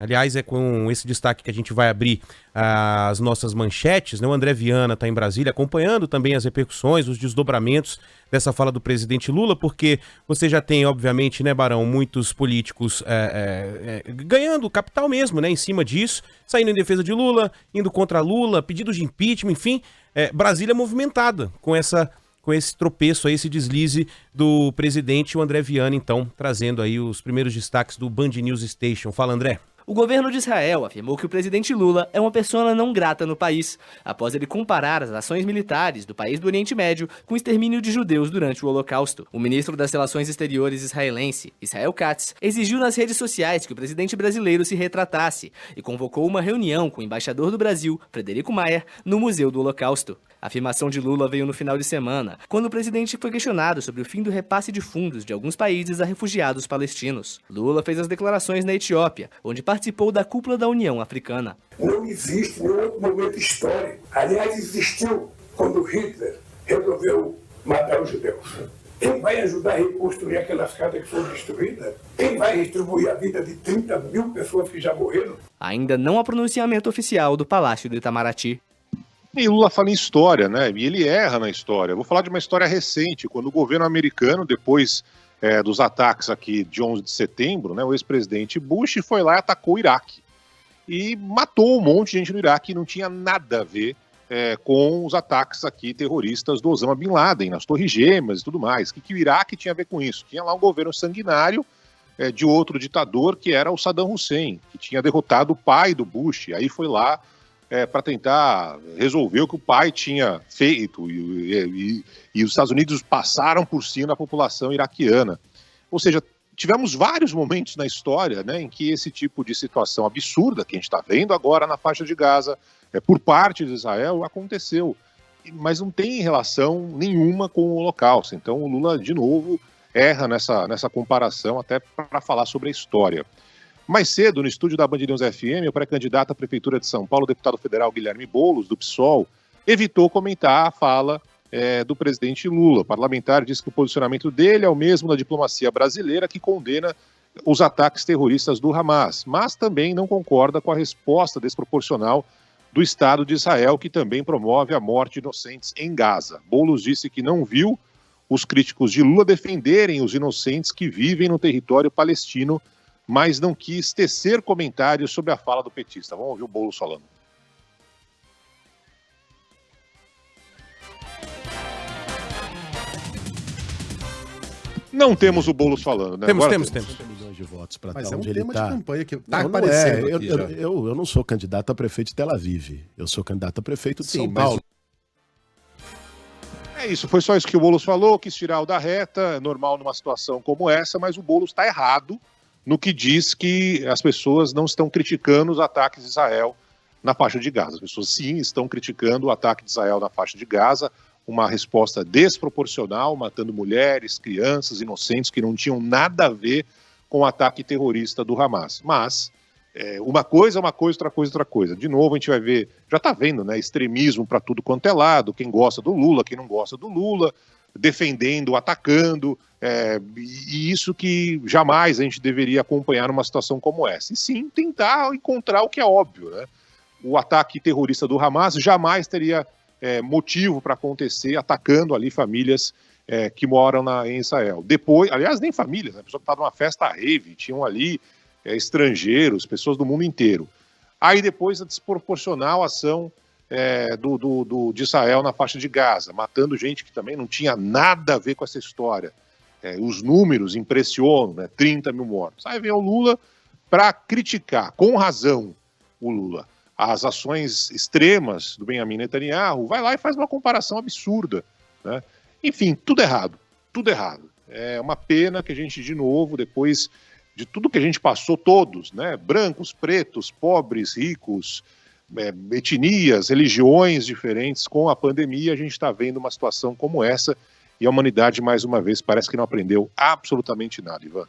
Aliás, é com esse destaque que a gente vai abrir as nossas manchetes, né? O André Viana está em Brasília acompanhando também as repercussões, os desdobramentos dessa fala do presidente Lula, porque você já tem, obviamente, né, Barão, muitos políticos ganhando capital mesmo, né, em cima disso, saindo em defesa de Lula, indo contra Lula, pedidos de impeachment, enfim, Brasília movimentada com esse tropeço, esse deslize do presidente, o André Viana, então, trazendo aí os primeiros destaques do Band News Station. Fala, André. O governo de Israel afirmou que o presidente Lula é uma persona não grata no país, após ele comparar as ações militares do país do Oriente Médio com o extermínio de judeus durante o Holocausto. O ministro das Relações Exteriores israelense, Israel Katz, exigiu nas redes sociais que o presidente brasileiro se retratasse e convocou uma reunião com o embaixador do Brasil, Frederico Mayer, no Museu do Holocausto. A afirmação de Lula veio no final de semana, quando o presidente foi questionado sobre o fim do repasse de fundos de alguns países a refugiados palestinos. Lula fez as declarações na Etiópia, onde participou da cúpula da União Africana. Não existe nenhum outro momento histórico. Aliás, existiu quando Hitler resolveu matar os judeus. Quem vai ajudar a reconstruir aquelas casas que foram destruídas? Quem vai retribuir a vida de 30 mil pessoas que já morreram? Ainda não há pronunciamento oficial do Palácio do Itamaraty. E Lula fala em história, né? E ele erra na história. Eu vou falar de uma história recente, quando o governo americano, depois dos ataques aqui de 11 de setembro, né, o ex-presidente Bush foi lá e atacou o Iraque. E matou um monte de gente no Iraque, e não tinha nada a ver com os ataques aqui terroristas do Osama Bin Laden, nas Torres Gêmeas e tudo mais. O que o Iraque tinha a ver com isso? Tinha lá um governo sanguinário de outro ditador, que era o Saddam Hussein, que tinha derrotado o pai do Bush. Aí foi lá para tentar resolver o que o pai tinha feito, e os Estados Unidos passaram por cima da população iraquiana. Ou seja, tivemos vários momentos na história, né, em que esse tipo de situação absurda que a gente está vendo agora na faixa de Gaza, por parte de Israel, aconteceu. Mas não tem relação nenhuma com o Holocausto. Então o Lula, de novo, erra nessa comparação, até para falar sobre a história. Mais cedo, no estúdio da Band News FM, o pré-candidato à Prefeitura de São Paulo, o deputado federal Guilherme Boulos, do PSOL, evitou comentar a fala do presidente Lula. O parlamentar disse que o posicionamento dele é o mesmo da diplomacia brasileira, que condena os ataques terroristas do Hamas, mas também não concorda com a resposta desproporcional do Estado de Israel, que também promove a morte de inocentes em Gaza. Boulos disse que não viu os críticos de Lula defenderem os inocentes que vivem no território palestino, mas não quis tecer comentários sobre a fala do petista. Vamos ouvir o Boulos falando. Não temos o Boulos falando, né? Temos. Milhões de votos para Mas estar é um onde ele tema está. de campanha que tá Não aparecendo é. aqui já. Eu não sou candidato a prefeito de Tel Aviv. Eu sou candidato a prefeito de Sim, São mas Paulo. É isso, foi só isso que o Boulos falou, quis tirar o da reta, é normal numa situação como essa, mas o Boulos está errado no que diz que as pessoas não estão criticando os ataques de Israel na faixa de Gaza. As pessoas sim estão criticando o ataque de Israel na faixa de Gaza, uma resposta desproporcional, matando mulheres, crianças, inocentes que não tinham nada a ver com o ataque terrorista do Hamas. Mas uma coisa é uma coisa, outra coisa é outra coisa. De novo, a gente vai ver, já está vendo, né, extremismo para tudo quanto é lado, quem gosta do Lula, quem não gosta do Lula, defendendo, atacando, e isso que jamais a gente deveria acompanhar numa situação como essa. E sim, tentar encontrar o que é óbvio, né? O ataque terrorista do Hamas jamais teria motivo para acontecer atacando ali famílias que moram em Israel. Depois, aliás, nem famílias, né? A pessoa que estava numa festa rave, tinham ali estrangeiros, pessoas do mundo inteiro. Aí depois a desproporcional ação de Israel na faixa de Gaza, matando gente que também não tinha nada a ver com essa história. Os números impressionam, né? 30 mil mortos. Aí vem o Lula para criticar, com razão, o Lula, as ações extremas do Benjamin Netanyahu, vai lá e faz uma comparação absurda, né? Enfim, tudo errado, tudo errado. É uma pena que a gente, de novo, depois de tudo que a gente passou, todos, né? Brancos, pretos, pobres, ricos, etnias, religiões diferentes, com a pandemia, a gente está vendo uma situação como essa, e a humanidade, mais uma vez, parece que não aprendeu absolutamente nada, Ivan.